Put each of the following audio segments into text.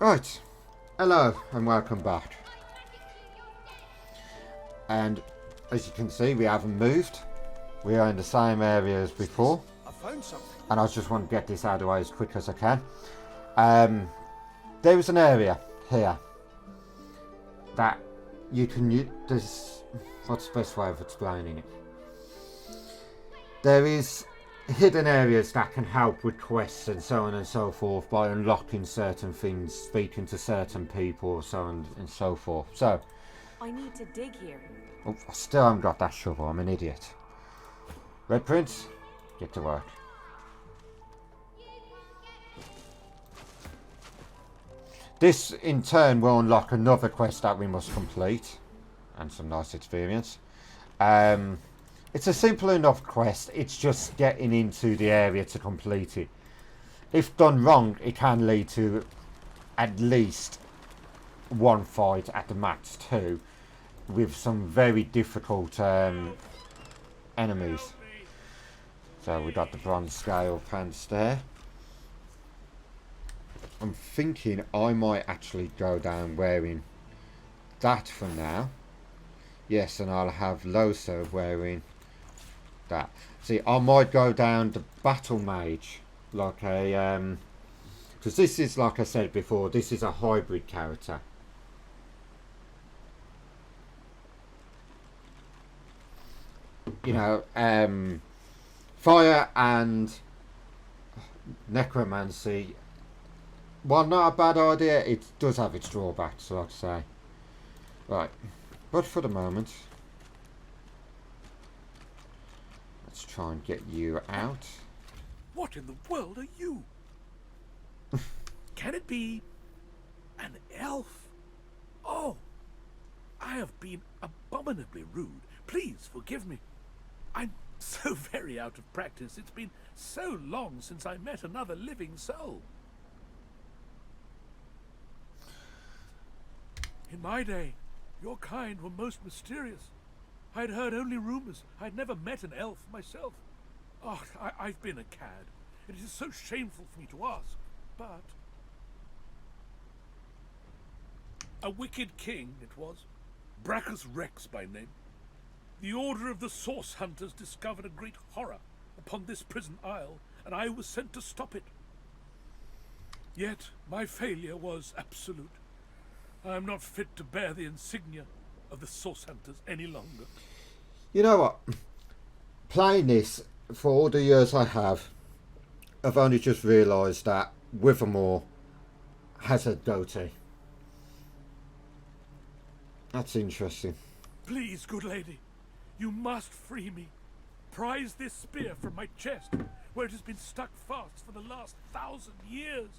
Right, hello and welcome back. And as you can see, we haven't moved. We are in the same area as before. I found something. And I just want to get this out of the way as quick as I can. There is an area here that you can use. What's the best way of explaining it? There is hidden areas that can help with quests and so on and so forth by unlocking certain things, speaking to certain people, so on and so forth. So, I need to dig here. oh, I still haven't got that shovel. I'm an idiot. Red Prince, get to work. This in turn will unlock another quest that we must complete, and some nice experience. It's a simple enough quest, it's just getting into the area to complete it. If done wrong, it can lead to at least one fight, at the max two, with some very difficult enemies. So we got the bronze scale pants there. I'm thinking I might actually go down wearing that for now. Yes, and I'll have Loso wearing that. See, I might go down the battle mage, like a because this is, like I said before, this is a hybrid character. You know, fire and necromancy, while not a bad idea, it does have its drawbacks, like I say. Right, but for the moment, let's try and get you out. What in the world are you? Can it be an elf? Oh, I have been abominably rude. Please forgive me. I'm so very out of practice. It's been so long since I met another living soul. In my day, your kind were most mysterious. I'd heard only rumors. I'd never met an elf myself. Oh, I've been a cad. It is so shameful for me to ask, but... A wicked king it was, Brachus Rex by name. The Order of the Source Hunters discovered a great horror upon this prison isle, and I was sent to stop it. Yet my failure was absolute. I am not fit to bear the insignia of the Source Hunters any longer. You know what? Playing this for all the years I have, I've only just realised that Withermore has a goatee. That's interesting. Please, good lady, you must free me. Prise this spear from my chest, where it has been stuck fast for the last 1,000 years.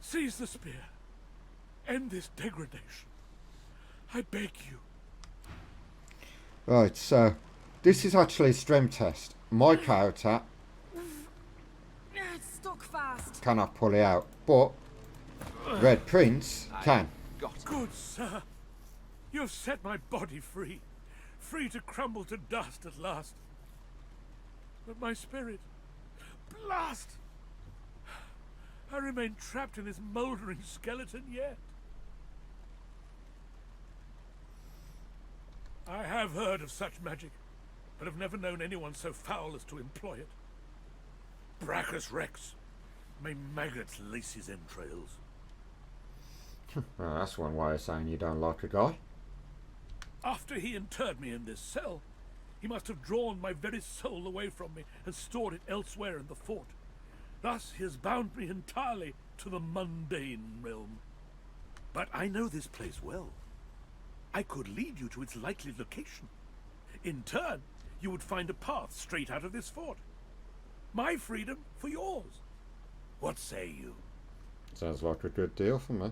Seize the spear. End this degradation. I beg you. Right, so this is actually a strength test. My character It's stuck fast. cannot pull it out, but Red Prince can. Good sir, you have set my body free. Free to crumble to dust at last. But my spirit, blast! I remain trapped in this mouldering skeleton yet. I have heard of such magic, but have never known anyone so foul as to employ it. Brachus Rex, may maggots lace his entrails. Well, that's one way of saying you don't like a guy. After he interred me in this cell, he must have drawn my very soul away from me and stored it elsewhere in the fort. Thus he has bound me entirely to the mundane realm. But I know this place well. I could lead you to its likely location. In turn, you would find a path straight out of this fort. My freedom for yours. What say you? Sounds like a good deal for me.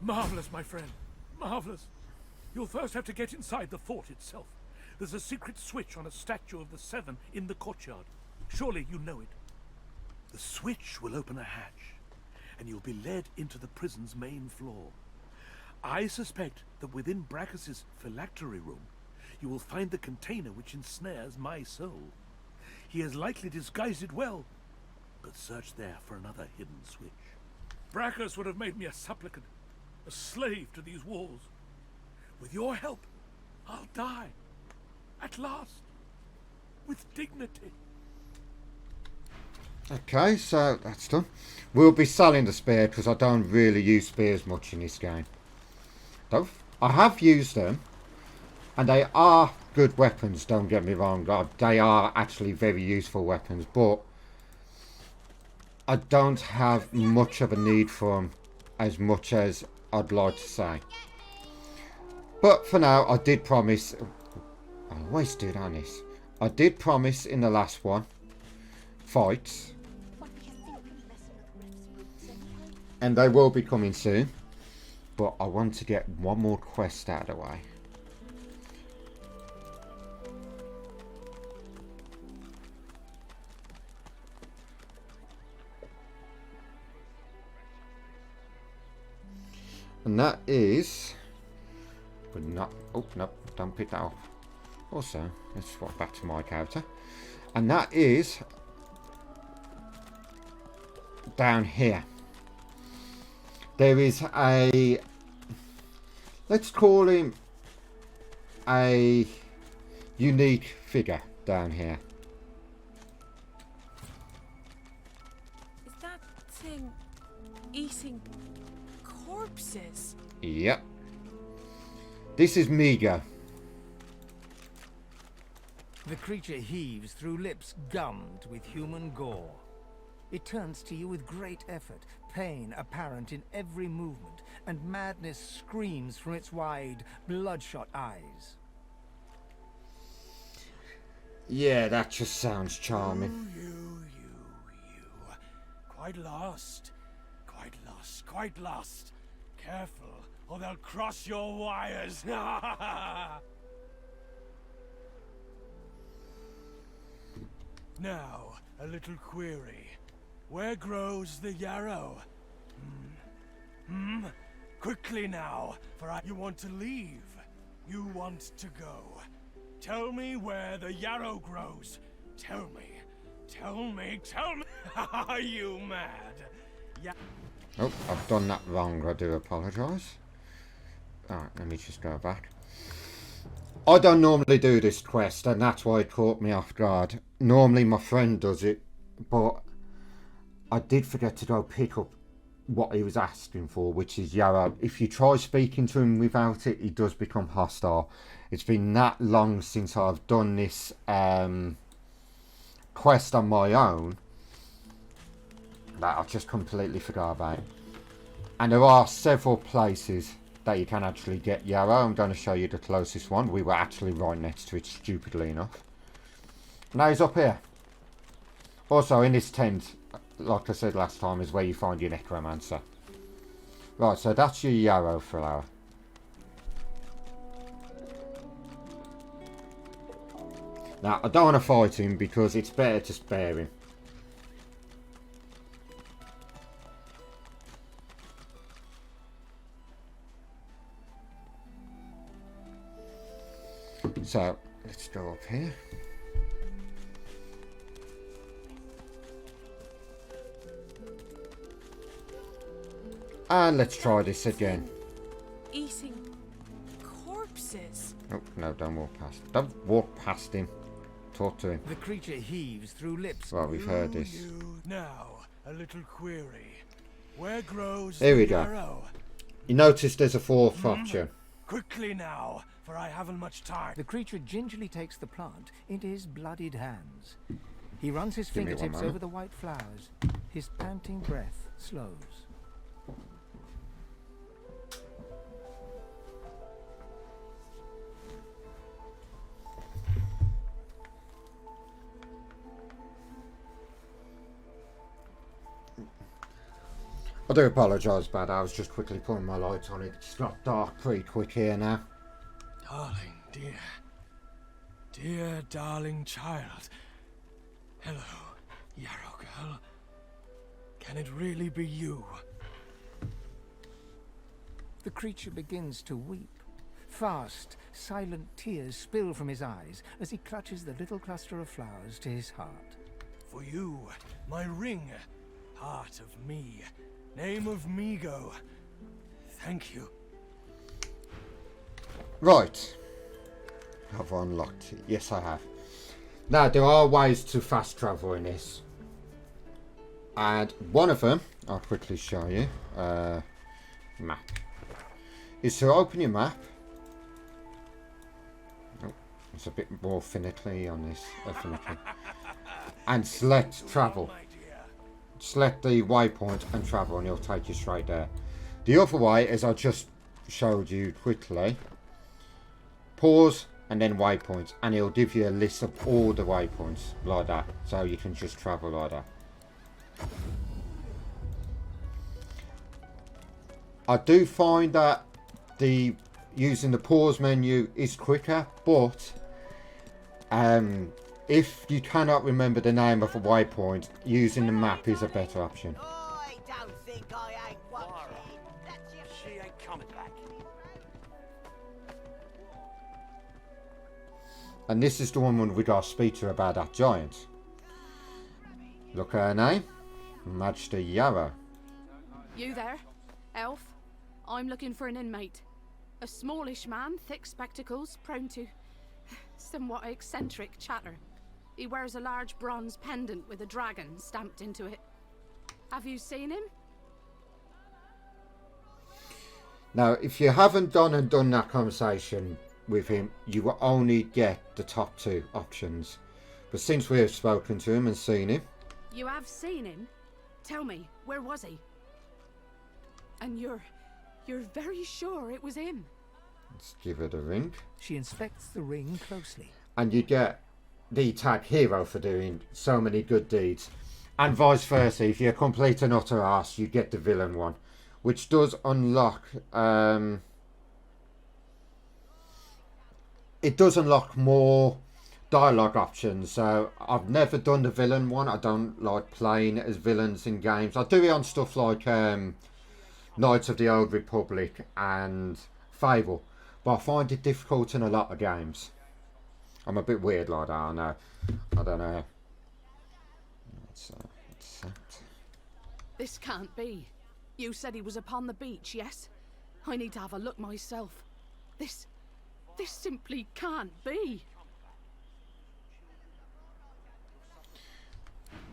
Marvelous, my friend. Marvelous. You'll first have to get inside the fort itself. There's a secret switch on a statue of the Seven in the courtyard. Surely you know it. The switch will open a hatch, and you'll be led into the prison's main floor. I suspect that within Brachus's phylactery room, you will find the container which ensnares my soul. he has likely disguised it well. But search there for another hidden switch. Brachus would have made me a supplicant, a slave to these walls. With your help, I'll die. At last. With dignity. Okay, so that's done. We'll be selling the spear because I don't really use spears much in this game. Though I have used them, and they are good weapons, don't get me wrong. They are actually very useful weapons, but I don't have much of a need for them as much as I'd like to say. But for now, I did promise. I always do on this. I did promise in the last one fights, and they will be coming soon. But I want to get one more quest out of the way. And that is, but not, oh no, don't pick that up. Also, let's swap back to my character. And that is down here. There is a, let's call him a unique figure down here. Is that thing eating corpses? Yep. This is Migo. The creature heaves through lips gummed with human gore. It turns to you with great effort, pain apparent in every movement, and madness screams from its wide, bloodshot eyes. Yeah, that just sounds charming. You. Quite lost. Quite lost. Quite lost. Careful, or they'll cross your wires. Now, a little query. Where grows the yarrow? Quickly now, for you want to leave. You want to go. Tell me where the yarrow grows. Tell me. Are you mad? Oh, I've done that wrong. I do apologise. Alright, let me just go back. I don't normally do this quest, and that's why it caught me off guard. Normally my friend does it, but I did forget to go pick up what he was asking for, which is yarrow. If you try speaking to him without it, he does become hostile. It's been that long since I've done this quest on my own that I just completely forgot about it. And there are several places that you can actually get yarrow. I'm going to show you the closest one. We were actually right next to it, stupidly enough. Now he's up here. Also in this tent, like I said last time, is where you find your necromancer. Right, so that's your yarrow flower. Now I don't want to fight him because it's better to spare him. So let's go up here. And let's try this again. Eating corpses? Oh, no, don't walk past. Don't walk past him. Talk to him. The creature heaves through lips. Well, we've heard this. Now, a little query. Where grows Here we the go. yarrow? You notice there's a fourth option. Quickly now, for I haven't much time. The creature gingerly takes the plant into his bloodied hands. He runs his Give me one fingertips moment. over the white flowers. His panting breath slows. I do apologise about that. I was just quickly putting my lights on. It's got dark pretty quick here now. Darling, dear darling child. Hello, yarrow girl. Can it really be you? The creature begins to weep. Fast, Silent tears spill from his eyes as he clutches the little cluster of flowers to his heart. For you, my ring, heart of me, name of Migo. Thank you. Right. Have I unlocked it? Yes, I have. Now, there are ways to fast travel in this. And one of them, I'll quickly show you. Map. Is to open your map. Oh, it's a bit more finicky on this. Finicky. And select travel. Select the waypoint and travel, and it'll take you straight there. The other way, as I just showed you quickly, pause and then waypoints, and it'll give you a list of all the waypoints like that, so you can just travel like that. I do find that using the pause menu is quicker, but if you cannot remember the name of a waypoint, using the map is a better option. I don't think I ain't watching. She ain't coming back. And this is the woman we got to speak to about that giant. Look at her name. Master Yarrow. You there, elf? I'm looking for an inmate. A smallish man, thick spectacles, prone to somewhat eccentric chatter. He wears a large bronze pendant with a dragon stamped into it. Have you seen him? Now, if you haven't done that conversation with him, you will only get the top two options. But since we have spoken to him and seen him... You have seen him? Tell me, where was he? And you're very sure it was him? Let's give it a ring. She inspects the ring closely. And you get the tag hero for doing so many good deeds. And vice versa, if you're complete and utter arse, you get the villain one. Which does unlock... it does unlock more dialogue options. So I've never done the villain one. I don't like playing as villains in games. I do it on stuff like Knights of the Old Republic and Fable. But I find it difficult in a lot of games. I'm a bit weird like that, I know. I don't know. What's that? This can't be. You said he was upon the beach, yes? I need to have a look myself. This simply can't be.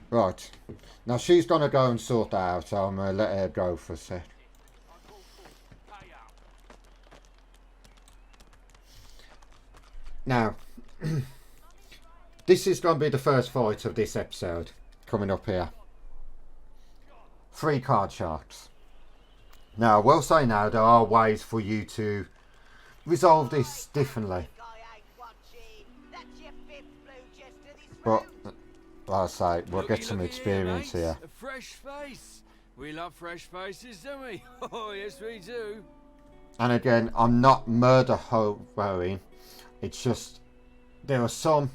Right. Now she's gonna go and sort that out, so I'm gonna let her go for a sec. Now, this is going to be the first fight of this episode, coming up here. 3 card sharks. Now, I will say now, there are ways for you to resolve this differently. But, like I say, we'll get some experience here. A fresh face. We love fresh faces, don't we? Oh, yes, we do. And again, I'm not murder hoboing. It's just, there are some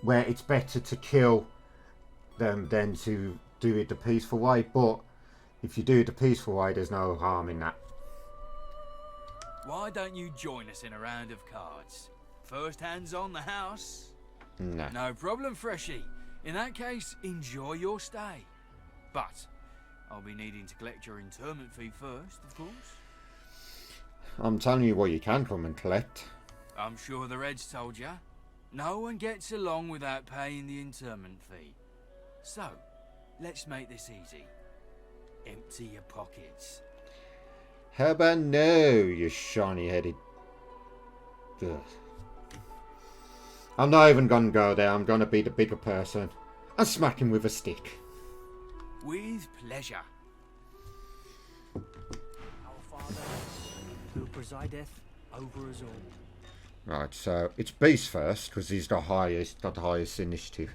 where it's better to kill them than to do it the peaceful way. But if you do it the peaceful way, there's no harm in that. Why don't you join us in a round of cards? First hands on the house? No. No problem, Freshie. In that case, enjoy your stay. But I'll be needing to collect your interment fee first, of course. I'm telling you what you can come and collect. I'm sure the Reds told ya. No one gets along without paying the interment fee. So, let's make this easy. Empty your pockets. How about no, you shiny-headed... Ugh. I'm not even going to go there. I'm going to be the bigger person and smack him with a stick. With pleasure. Our Father, who presideth over us all. Right, so it's Beast first, because he's got the highest initiative.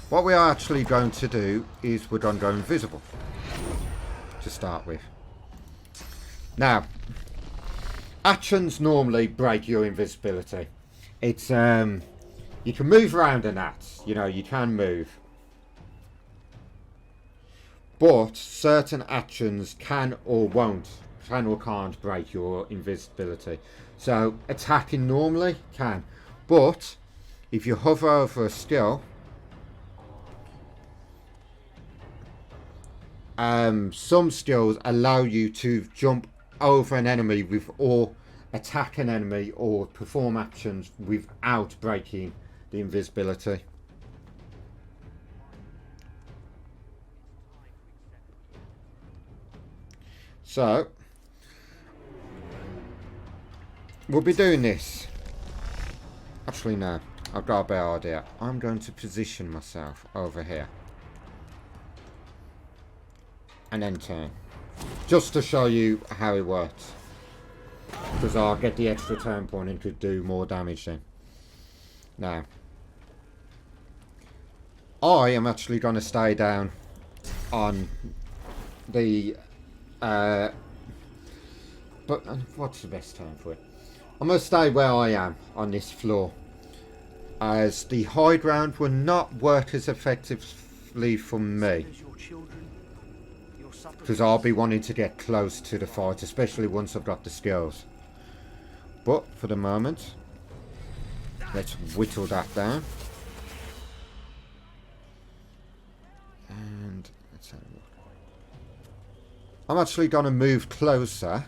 What we are actually going to do is we're going to go invisible to start with. Now, actions normally break your invisibility. It's you can move around in that, you know, you can move. but certain actions can or can't break your invisibility. So attacking normally can, but if you hover over a skill, some skills allow you to jump over an enemy with, or attack an enemy, or perform actions without breaking the invisibility. So we'll be doing this. Actually, no, I've got a better idea. I'm going to position myself over here and then turn, just to show you how it works, because I'll get the extra turn point and could do more damage then. Now, I am actually going to stay down on the but what's the best term for it? I'm going to stay where I am on this floor, as the high ground will not work as effectively for me, because I'll be wanting to get close to the fight, especially once I've got the skills. But for the moment, let's whittle that down. And let's have a look. I'm actually going to move closer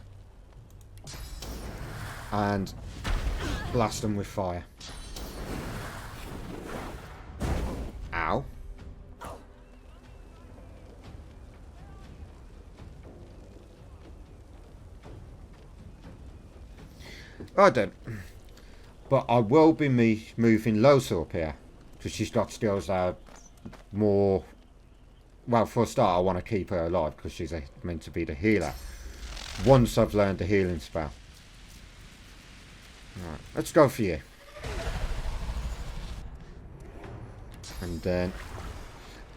and blast them with fire. Ow. Right then. But I will be moving Losa up here, because she's got skills that are more... Well, for a start, I want to keep her alive, because she's meant to be the healer. Once I've learned the healing spell. Right, let's go for you. And then...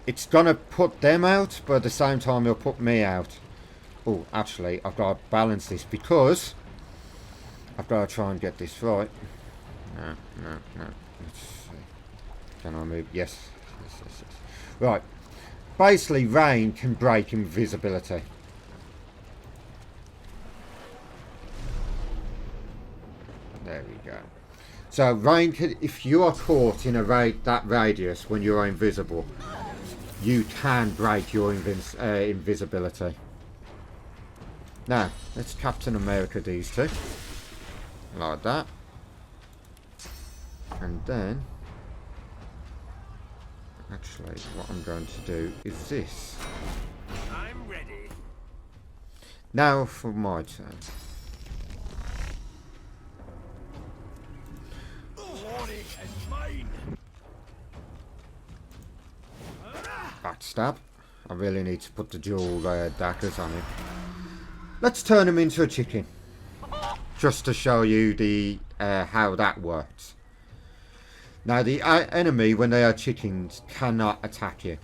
It's going to put them out, but at the same time, it'll put me out. Oh, actually, I've got to balance this, because... I've got to try and get this right. No. Let's see. Can I move? Yes. Right. Basically, rain can break invisibility. There we go. So, rain can, if you are caught in that radius when you're invisible, you can break your invisibility. Now, let's Captain America these two. Like that. And then, actually, what I'm going to do is this. I'm ready. Now for my turn. Warning is mine. Backstab. I really need to put the dual daggers on him. Let's turn him into a chicken, just to show you the how that works. Now, the enemy, when they are chickens, cannot attack you.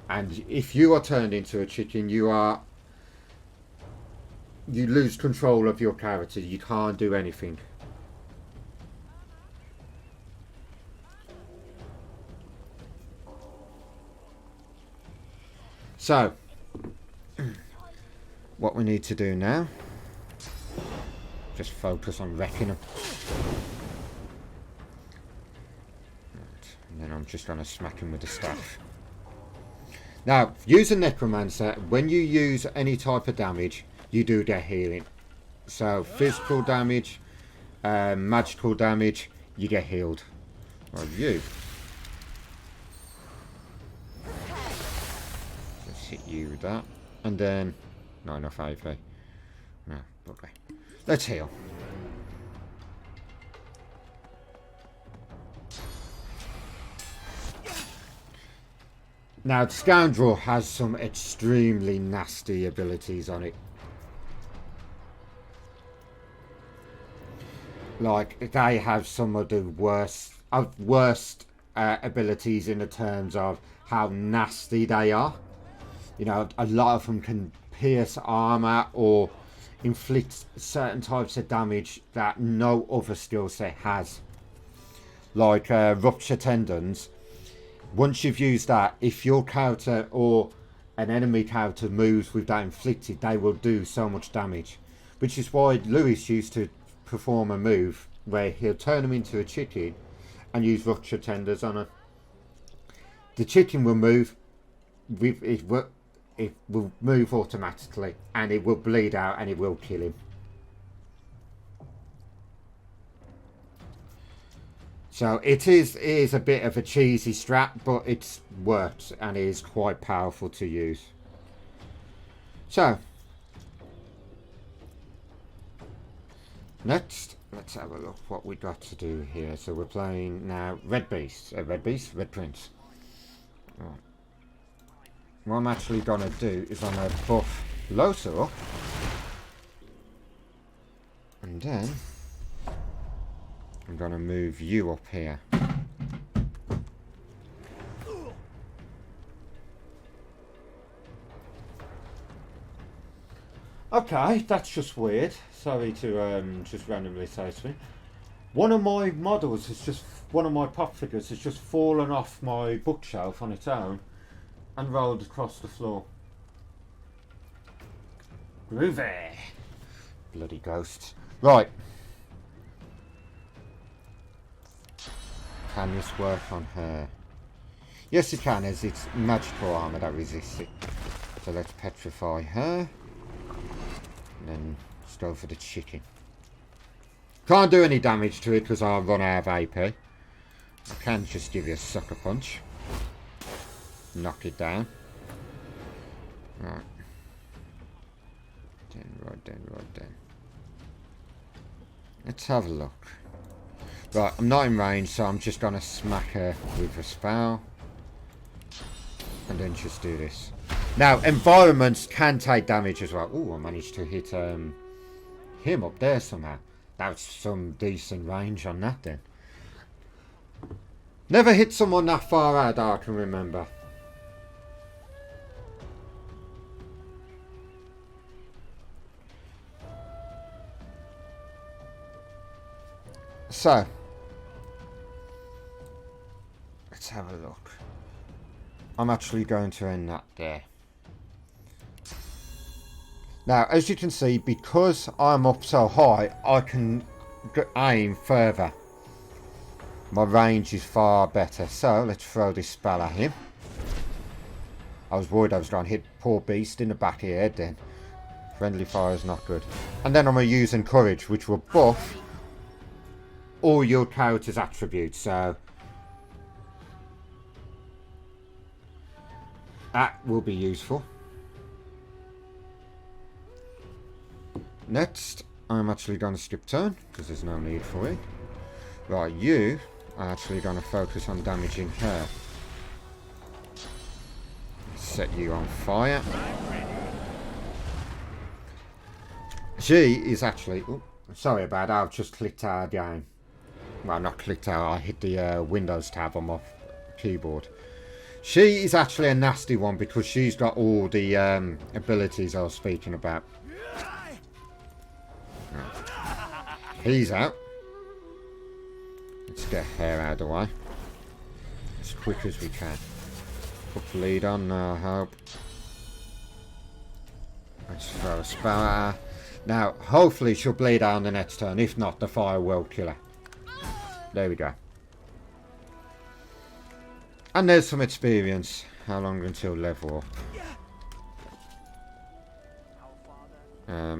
And if you are turned into a chicken, you lose control of your character. You can't do anything. So, what we need to do now, just focus on wrecking them. And then I'm just going to smack him with the staff. Now, using Necromancer, when you use any type of damage, you do get healing. So, physical damage, magical damage, you get healed. Well, you. Let's hit you with that. And then, not enough AV. No, okay. Let's heal. Now, Scoundrel has some extremely nasty abilities on it. Like, they have some of the worst abilities in the terms of how nasty they are. You know, a lot of them can pierce armor or inflict certain types of damage that no other skill set has. Like rupture tendons. Once you've used that, if your character or an enemy character moves with that inflicted, they will do so much damage. Which is why Lewis used to perform a move where he'll turn them into a chicken and use rupture tenders on her. The chicken will move with it will move automatically and it will bleed out and it will kill him. So it is a bit of a cheesy strat, but it's worked and is quite powerful to use. So next, let's have a look what we got to do here. So we're playing now Red Prince. Right. What I'm actually gonna do is I'm gonna buff Losa up, and then I'm gonna move you up here. Okay, that's just weird. Sorry to just randomly say something. One of my models is just, one of my pop figures has just fallen off my bookshelf on its own and rolled across the floor. Groovy. Bloody ghosts. Right. Can this work on her? Yes it can, as it's magical armour that resists it. So let's petrify her. And then let's go for the chicken. Can't do any damage to it because I'll run out of AP. I can just give you a sucker punch. Knock it down. Right. Then. Let's have a look. Right, I'm not in range, so I'm just gonna smack her with a spell. And then just do this. Now, environments can take damage as well. Ooh, I managed to hit him up there somehow. That's some decent range on that then. Never hit someone that far out that I can remember. So, let's have a look. I'm actually going to end that there. Now, as you can see, because I'm up so high, I can aim further. My range is far better. So, let's throw this spell at him. I was worried I was going to hit poor beast in the back of the head then. Friendly fire is not good. And then I'm going to use Encourage, which will buff all your character's attributes. So, that will be useful. Next, I'm actually going to skip turn, because there's no need for it. Right, you are actually going to focus on damaging her. Set you on fire. She is actually... Oh, sorry about that, I've just clicked out of the game. Well, not clicked out, I hit the Windows tab on my keyboard. She is actually a nasty one, because she's got all the abilities I was speaking about. He's out. Let's get her out of the way as quick as we can. Put bleed on, no hope. Let's throw a spell at her. Now, hopefully she'll bleed out on the next turn. If not, the fire will kill her. There we go. And there's some experience. How long until level up?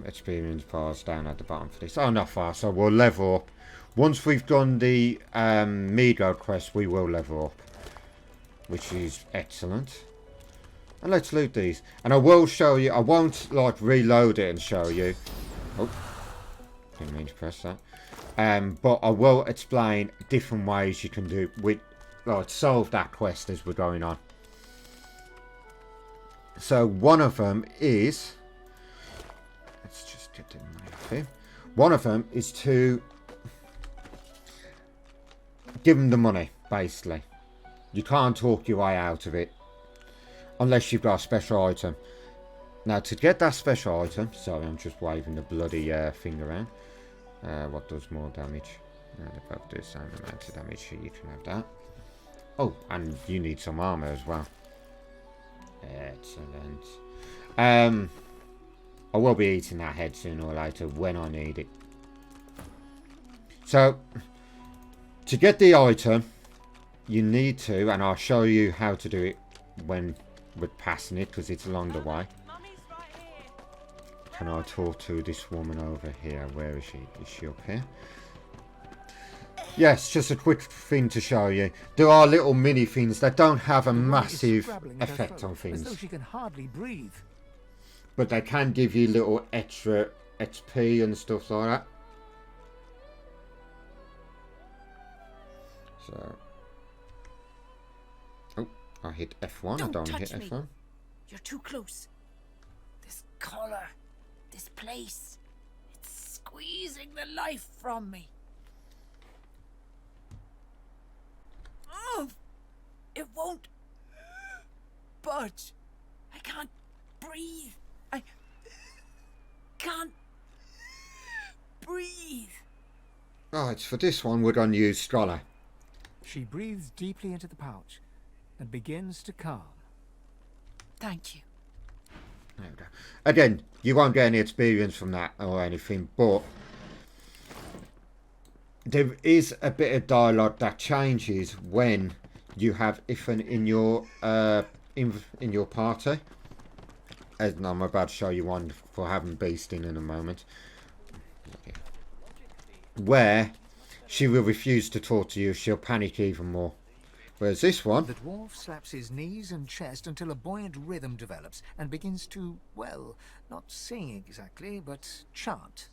Experience bars down at the bottom for this. Oh, not far. So we'll level up. Once we've done the Migo quest, we will level up, which is excellent. And let's loot these. And I will show you. I won't like reload it and show you. Oh, didn't mean to press that. But I will explain different ways you can do with like solve that quest as we're going on. So one of them is. Let's just get the money off him. One of them is to give him the money, basically. You can't talk your way out of it unless you've got a special item. Now, to get that special item, sorry, I'm just waving the bloody thing around. What does more damage? They both do the same amount of damage, so you can have that. Oh, and you need some armor as well. Excellent. I will be eating that head sooner or later when I need it. So, to get the item, you need to, and I'll show you how to do it when we're passing it, because it's along the way. Can I talk to this woman over here? Where is she? Is she up here? Yes, just a quick thing to show you. There are little mini things that don't have a massive effect on things. As though she can hardly breathe. But they can give you little extra XP and stuff like that. So. Oh, I hit F1. I don't hit touch F1. me. You're too close. This collar, this place, it's squeezing the life from me. Oh, it won't budge. I can't breathe. I can't breathe. Right, for this one we're going to use Scholar. She breathes deeply into the pouch and begins to calm. Thank you. There we go. Again, you won't get any experience from that or anything, but there is a bit of dialogue that changes when you have Ethan in your party. And I'm about to show you one for having Beast in a moment, where she will refuse to talk to you. She'll panic even more. Whereas this one, The dwarf slaps his knees and chest until a buoyant rhythm develops and begins to, well, not sing exactly, but chant.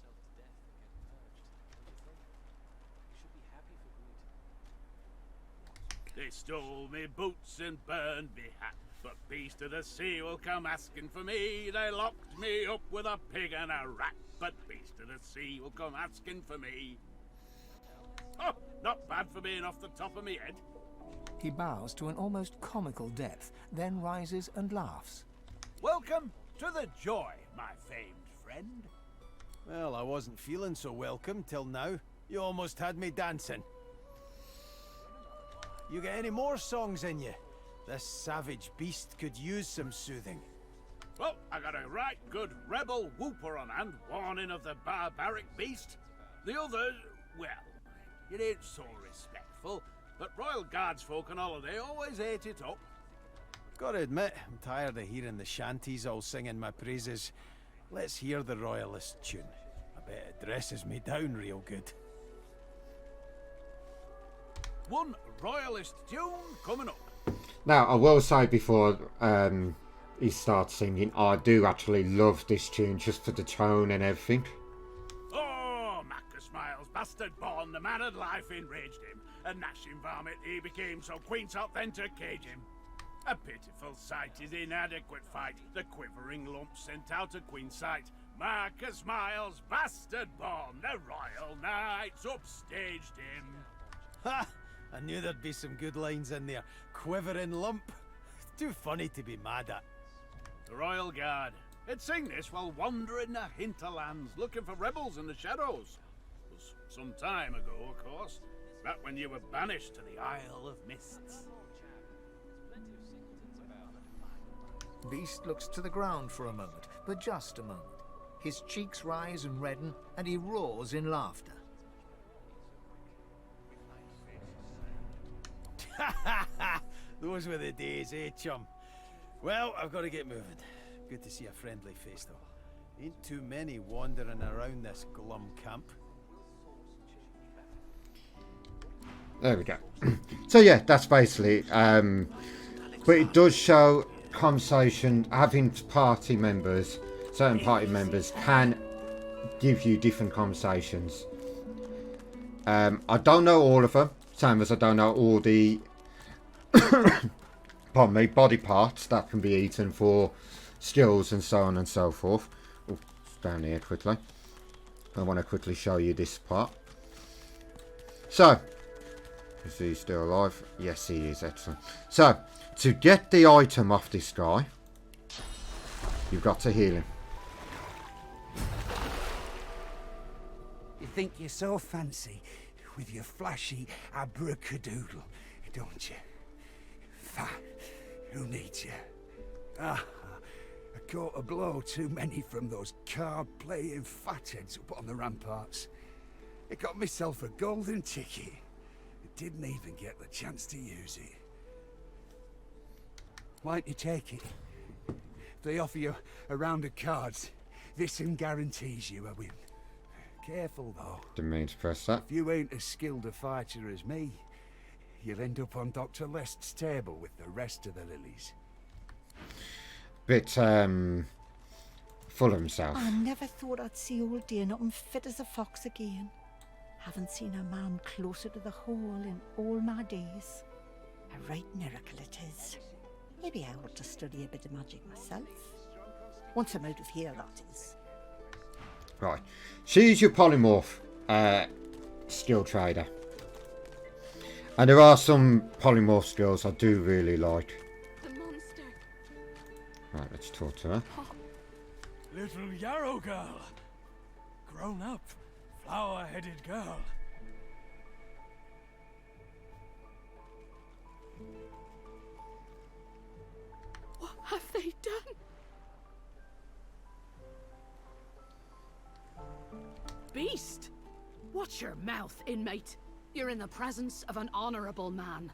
They stole me boots and burned me hat, but Beast of the Sea will come asking for me. They locked me up with a pig and a rat, but Beast of the Sea will come asking for me. Oh, not bad for being off the top of me head. He bows to an almost comical depth, then rises and laughs. Welcome to the Joy, my famed friend. Well, I wasn't feeling so welcome till now. You almost had me dancing. You got any more songs in you? This savage beast could use some soothing. Well, I got a right good rebel whooper on hand, warning of the barbaric beast. The others, well, it ain't so respectful, but Royal Guards folk on holiday always ate it up. Gotta admit, I'm tired of hearing the shanties all singing my praises. Let's hear the Royalist tune. I bet it dresses me down real good. One Royalist tune coming up. now I will say before he starts singing, I do actually love this tune just for the tone and everything. Oh, Macca Smiles, bastard born, the man of life enraged him. A gnashing varmint he became, so Queen sought then to cage him. A pitiful sight, his inadequate fight, the quivering lump sent out of Queen's sight. Macca Smiles, bastard born, the royal knights upstaged him. Ha! I knew there'd be some good lines in there. Quivering lump. Too funny to be mad at. The Royal Guard. They'd sing this while wandering the hinterlands, looking for rebels in the shadows. It was some time ago, of course. Back when you were banished to the Isle of Mists. Beast looks to the ground for a moment, but just a moment. His cheeks rise and redden, and he roars in laughter. Those were the days, eh, chum? Well, I've got to get moving. Good to see a friendly face, though. Ain't too many wandering around this glum camp. There we go. So yeah, that's basically but it does show conversation. Having party members, certain party members can give you different conversations. I don't know all of them, same as I don't know all the pardon me, body parts that can be eaten for skills and so on and so forth. Oh, down here quickly. I want to quickly show you this part. So, is he still alive? Yes, he is. Excellent. So, to get the item off this guy, you've got to heal him. You think you're so fancy with your flashy abracadadoodle, don't you? Who needs you? Ah, I caught a blow too many from those card-playing fatheads up on the ramparts. It got myself a golden ticket. I didn't even get the chance to use it. Why don't you take it? If they offer you a round of cards, this one guarantees you a win. Careful though. Didn't mean to press that. If you ain't as skilled a fighter as me, you'll end up on Dr. Lest's table with the rest of the lilies. Bit full of himself. I never thought I'd see old dear nothing fit as a fox again. Haven't seen a man closer to the hole in all my days. A right miracle it is. Maybe I ought to study a bit of magic myself. Once I'm out of here, that is. Right. She's your polymorph skill trader. And there are some polymorph skills I do really like. The monster. Right, let's talk to her. Little Yarrow girl. Grown up, flower-headed girl. What have they done? Beast! Watch your mouth, inmate. You're in the presence of an honorable man.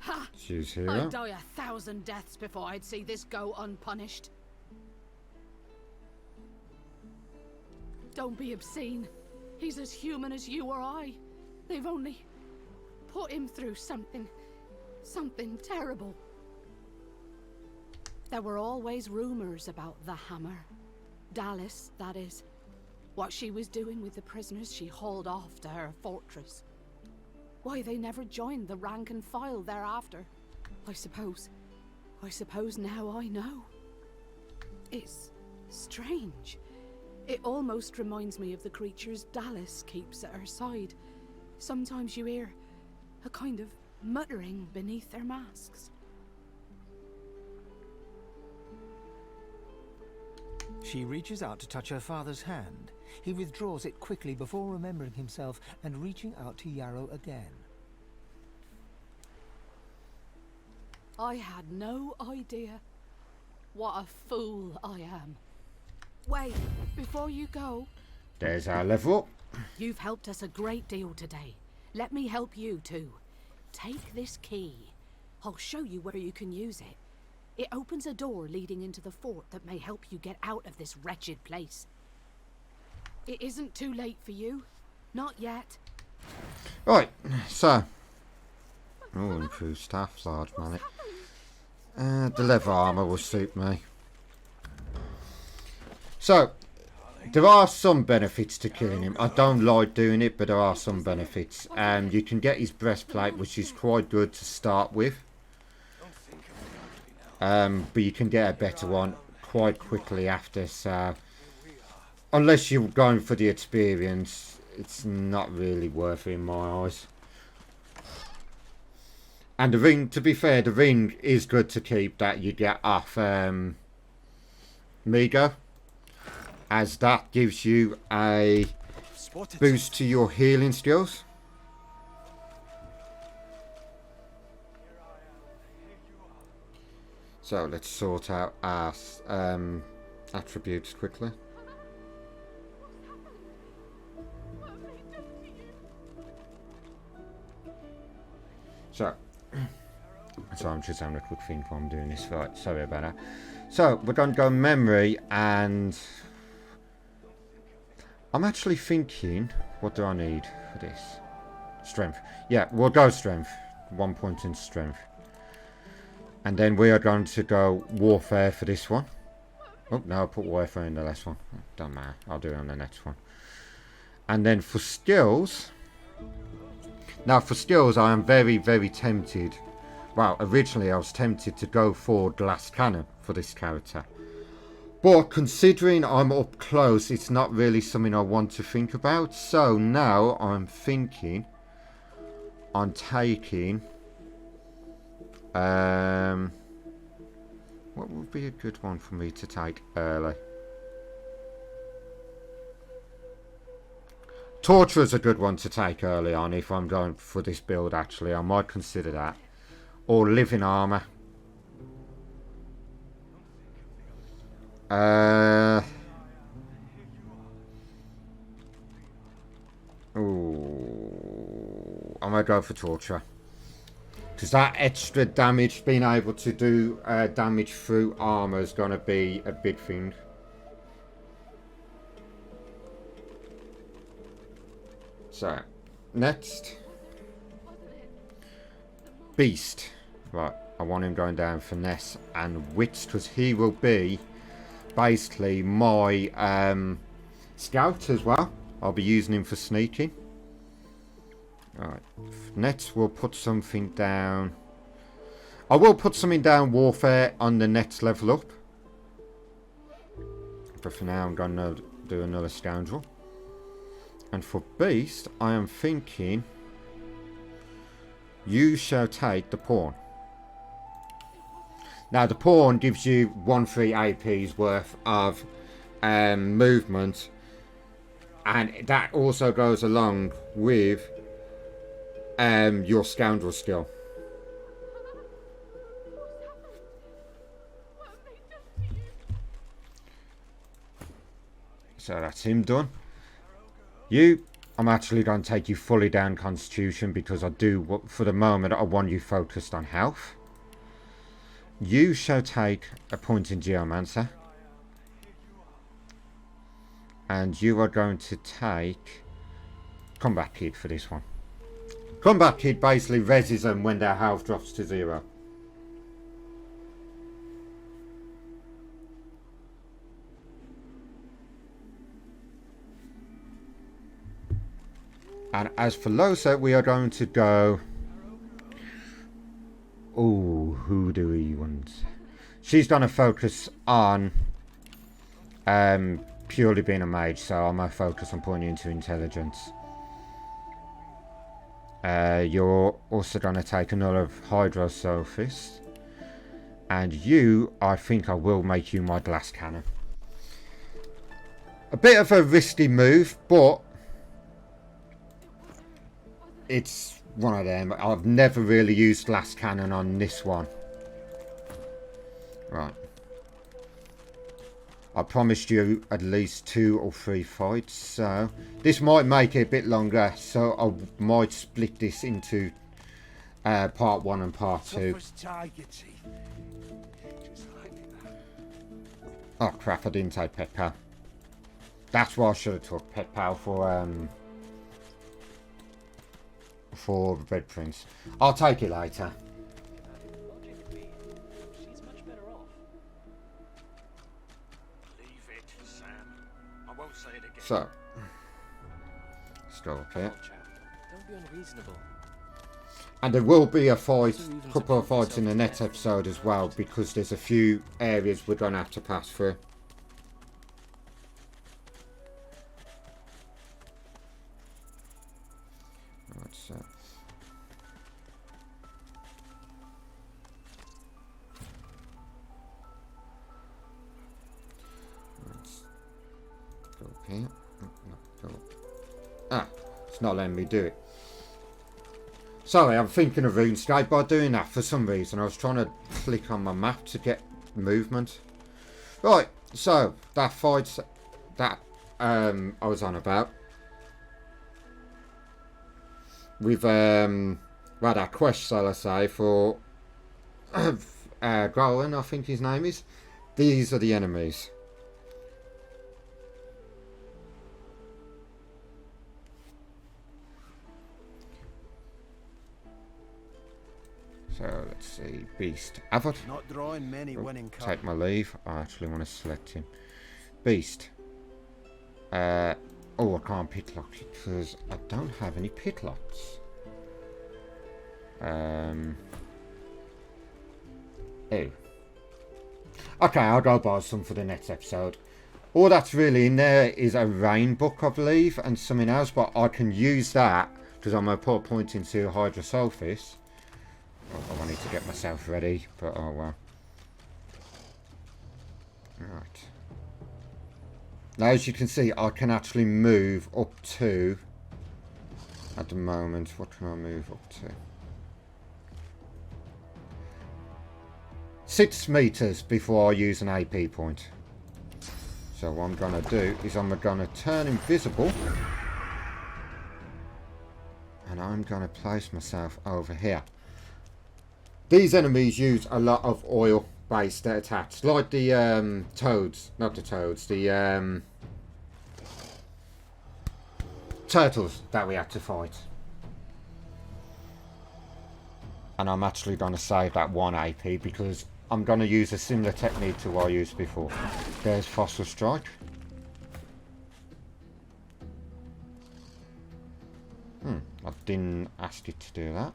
Ha! She's here. I'd die 1,000 deaths before I'd see this go unpunished. Don't be obscene. He's as human as you or I. They've only put him through something terrible. There were always rumors about the Hammer. Dallas, that is. What she was doing with the prisoners she hauled off to her fortress. Why they never joined the rank and file thereafter. I suppose now I know. It's strange. It almost reminds me of the creatures Dallas keeps at her side. Sometimes you hear a kind of muttering beneath their masks. She reaches out to touch her father's hand. He withdraws it quickly before remembering himself and reaching out to Yarrow again. I had no idea. What a fool I am. Wait, before you go. There's our level. You've helped us a great deal today. Let me help you too. Take this key. I'll show you where you can use it. It opens a door leading into the fort that may help you get out of this wretched place. It isn't too late for you. Not yet. Right, so. Oh, improved staff, large mallet. The leather armour will suit me. So, there are some benefits to killing him. I don't like doing it, but there are some benefits. You can get his breastplate, which is quite good to start with. But you can get a better one quite quickly after, so unless you're going for the experience, it's not really worth it in my eyes. And the ring, to be fair, the ring is good to keep that you get off Migo, as that gives you a boost to your healing skills. So let's sort out our attributes quickly. So I'm just having a quick think while I'm doing this. Right, sorry about that. So we're going to go memory, and I'm actually thinking, what do I need for this? Strength. Yeah, we'll go strength. 1 point in strength. And then we are going to go warfare for this one. Oh, no, I put warfare in the last one. Don't matter. I'll do it on the next one. And then for skills. Now, for skills, I am very, very tempted. Well, originally I was tempted to go for glass cannon for this character. But considering I'm up close, it's not really something I want to think about. So now I'm thinking on taking... what would be a good one for me to take early? Torture is a good one to take early on if I'm going for this build, actually. I might consider that. Or living armour. Ooh, I'm gonna go for torture. Because that extra damage, being able to do damage through armor is gonna be a big thing. So, next. Beast. Right, I want him going down finesse and wits, because he will be basically my scout as well. I'll be using him for sneaking. Alright, next we'll put something down. I will put something down warfare on the next level up. But for now I'm going to do another scoundrel. And for beast, I am thinking you shall take the pawn. Now the pawn gives you 1-3 AP's worth of movement, and that also goes along with your scoundrel skill. So that's him done. You, I'm actually going to take you fully down constitution, because I do, for the moment, I want you focused on health. You shall take a point in geomancer. And you are going to take combat kid for this one. Combat kid basically reses them when their health drops to 0. And as for Losa, we are going to go... Oh, who do we want? She's going to focus on purely being a mage, so I'm going to focus on putting you into intelligence. You're also going to take another Hydrosophist. And you, I think I will make you my glass cannon. A bit of a risky move, but it's one of them. I've never really used glass cannon on this one. Right. I promised you at least 2 or 3 fights, so this might make it a bit longer, so I might split this into part 1 and part 2. Oh crap, I didn't take Pet Pal. That's why I should have took Pet Pal for Red Prince. I'll take it later. So, let's go up here. Don't be unreasonable. And there will be a couple of fights in the next episode as well, because there's a few areas we're going to have to pass through. Right, so. Let's go up here. Go up. Ah, it's not letting me do it. Sorry, I'm thinking of RuneScape by doing that for some reason. I was trying to click on my map to get movement. Right, so that fight that I was on about. We've had our quest, shall I say, for Golan, I think his name is. These are the enemies. So let's see, Beast. Abbott. Not drawing many winning cards. Take my leave. I actually want to select him. Beast. Oh, I can't pitlock because I don't have any pitlocks. Oh. Okay, I'll go buy some for the next episode. All that's really in there is a rain book, I believe, and something else, but I can use that because I'm going to put a point into Hydrosophist. I wanted to get myself ready, but oh well. Right. Now as you can see, I can actually move up to, at the moment, what can I move up to? 6 meters before I use an AP point. So what I'm going to do is I'm going to turn invisible. And I'm going to place myself over here. These enemies use a lot of oil-based attacks. Like the toads. Not the toads. The turtles that we had to fight. And I'm actually going to save that 1 AP because I'm going to use a similar technique to what I used before. There's Fossil Strike. I didn't ask it to do that.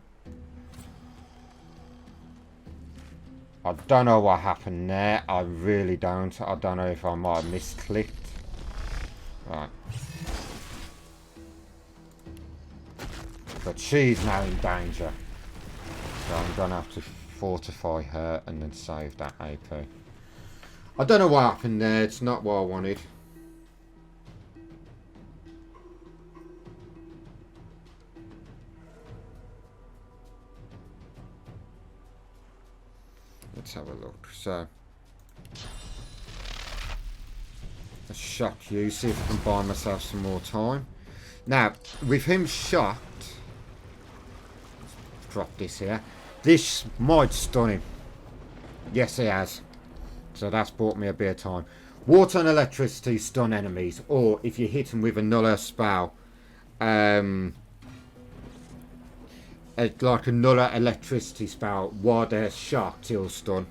I don't know what happened there. I really don't. I don't know if I might have misclicked. Right. But she's now in danger. So I'm going to have to fortify her and then save that AP. I don't know what happened there. It's not what I wanted. Let's have a look. So, let's shock you, see if I can buy myself some more time. Now, with him shocked, let's drop this here. This might stun him. Yes, he has. So that's bought me a bit of time. Water and electricity stun enemies, or if you hit them with another spell, like another electricity spell, while they're shocked, he'll stun.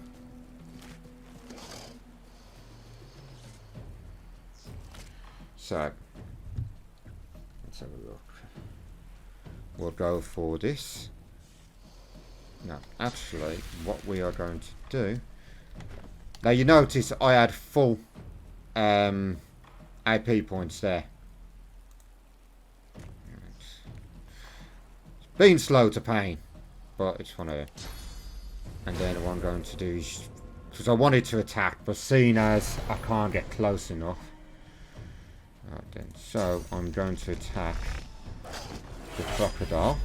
So, let's have a look. We'll go for this. Now, actually, what we are going to do... Now, you notice I had full AP points there. Been slow to pain, but it's one of them. And then what I'm going to do is, because I wanted to attack, but seeing as I can't get close enough, right then. So I'm going to attack the crocodile,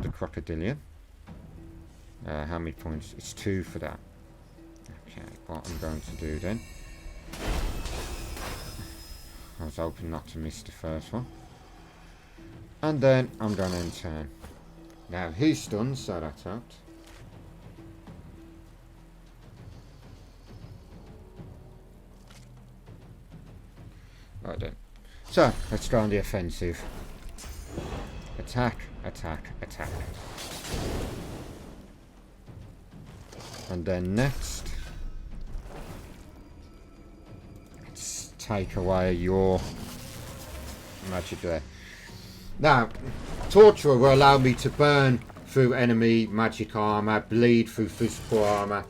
the crocodilian. How many points? It's 2 for that. Okay, what I'm going to do then? I was hoping not to miss the first one. And then I'm going to turn. Now he's stunned, so that's out. Right then. So let's go on the offensive. Attack, attack, attack. And then next, let's take away your magic there. Now, Torture will allow me to burn through enemy magic armor, bleed through physical armor.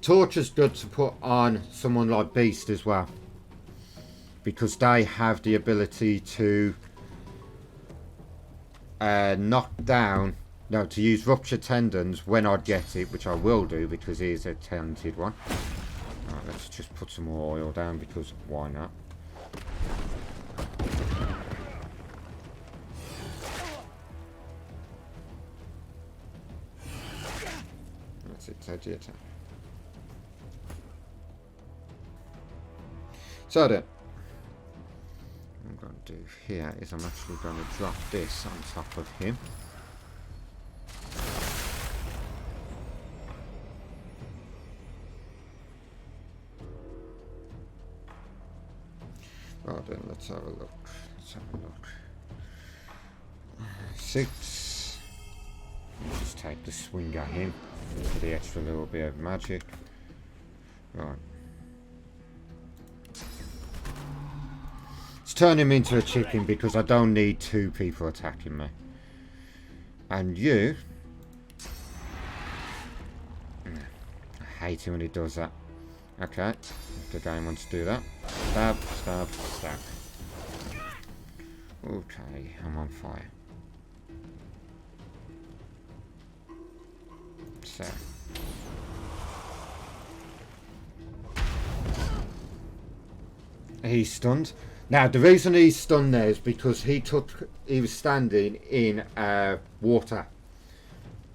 Torture's good to put on someone like Beast as well, because they have the ability to knock down, no, to use Rupture Tendons when I get it, which I will do because he is a talented one. Right, let's just put some more oil down because why not? Attack. So then, what I'm going to do here is I'm actually going to drop this on top of him. Right then, let's have a look. Let's have a look. 6. Just take the swing at him for the extra little bit of magic. Right. Let's turn him into a chicken because I don't need 2 people attacking me. And you... I hate it when he does that. Okay, if the game wants to do that. Stab, stab, stab. Okay, I'm on fire. So. He's stunned. Now the reason he's stunned there is because he was standing in water.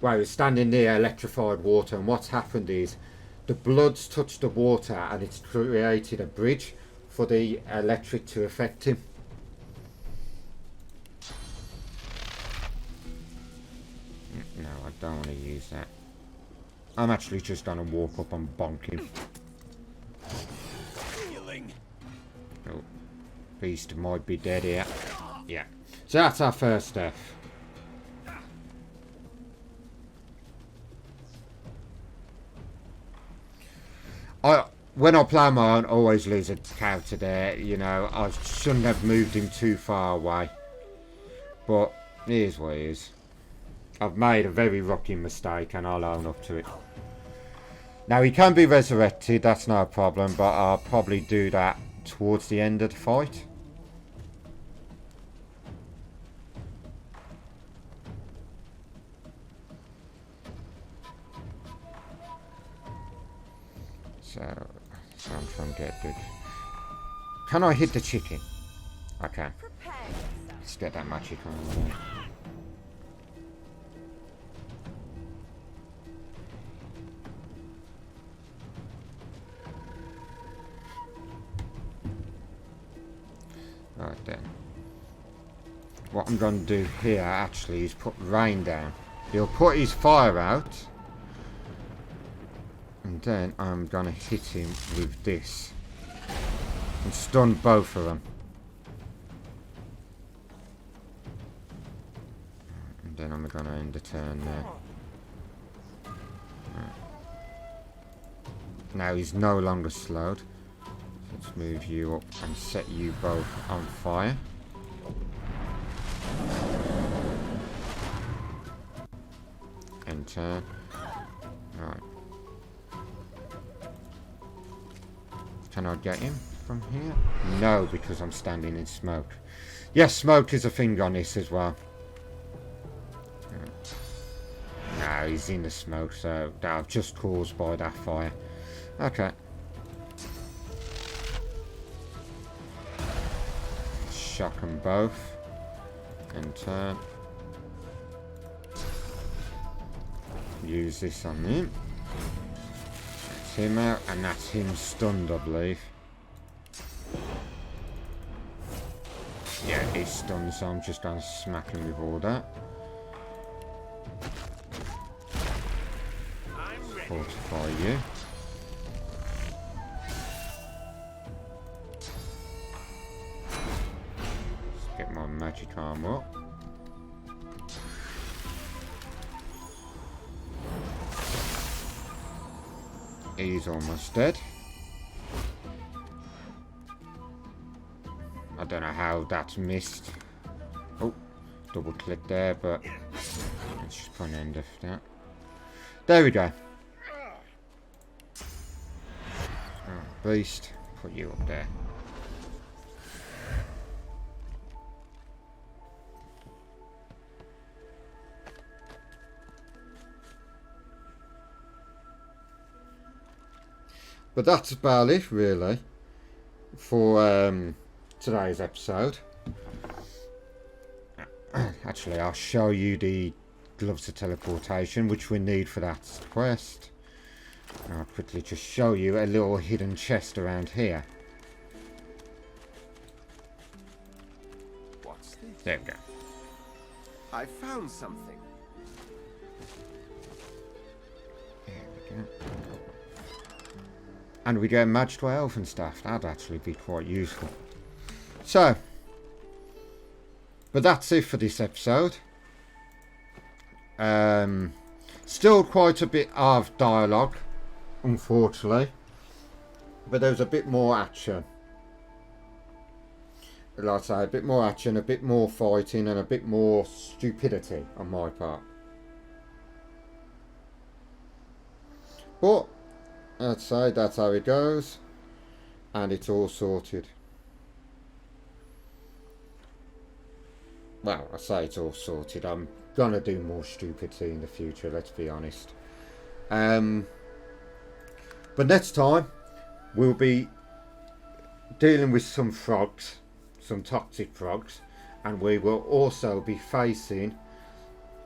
Well, he was standing near electrified water, and what's happened is the blood's touched the water and it's created a bridge for the electric to affect him. No, I don't want to use that. I'm actually just going to walk up and bonk him. Oh, beast might be dead here. Yeah. So that's our first death. When I play my own, I always lose a character there. You know, I shouldn't have moved him too far away. But it is what it is. I've made a very rookie mistake and I'll own up to it. Now he can be resurrected, that's no problem, but I'll probably do that towards the end of the fight. So I'm trying to get good. Can I hit the chicken? I can. Let's get that magic on. Right then. What I'm going to do here actually is put rain down. He'll put his fire out. And then I'm going to hit him with this. And stun both of them. And then I'm going to end the turn there. Now he's no longer slowed. Let's move you up and set you both on fire. End turn. Right. Can I get him from here? No, because I'm standing in smoke. Yes, smoke is a thing on this as well. No, he's in the smoke, so that just caused by that fire. Okay. Shock them both. And turn. Use this on him. That's him out, and that's him stunned, I believe. Yeah, he's stunned, so I'm just going to smack him with all that. Fortify you. Let's get my magic arm up. He's almost dead. I don't know how that's missed. Oh, double click there, but let's just put an end of that. There we go. Oh, beast, put you up there. But that's about it, really, for today's episode. Actually, I'll show you the gloves of teleportation, which we need for that quest. I'll quickly just show you a little hidden chest around here. What's this? There we go. I found something. There we go. And we get match 12 and stuff. That'd actually be quite useful. So, but that's it for this episode. Still quite a bit of dialogue, unfortunately. But there's a bit more action. Like I say, a bit more action, a bit more fighting, and a bit more stupidity on my part. But I'd say that's how it goes, and it's all sorted. Well, I say it's all sorted. I'm gonna do more stupidity in the future, let's be honest. But next time we'll be dealing with some frogs, some toxic frogs, and we will also be facing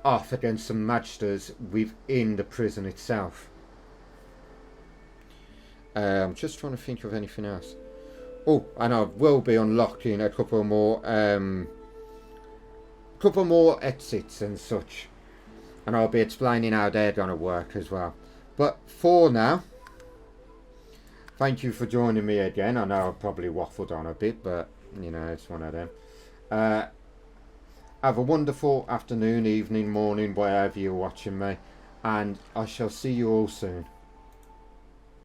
off against some magsters within the prison itself. I'm just trying to think of anything else. Oh, and I will be unlocking a couple more exits and such, and I'll be explaining how they're going to work as well. But for now, thank you for joining me again. I know I probably waffled on a bit, but you know, it's one of them. Have a wonderful afternoon, evening, morning, wherever you're watching me, and I shall see you all soon.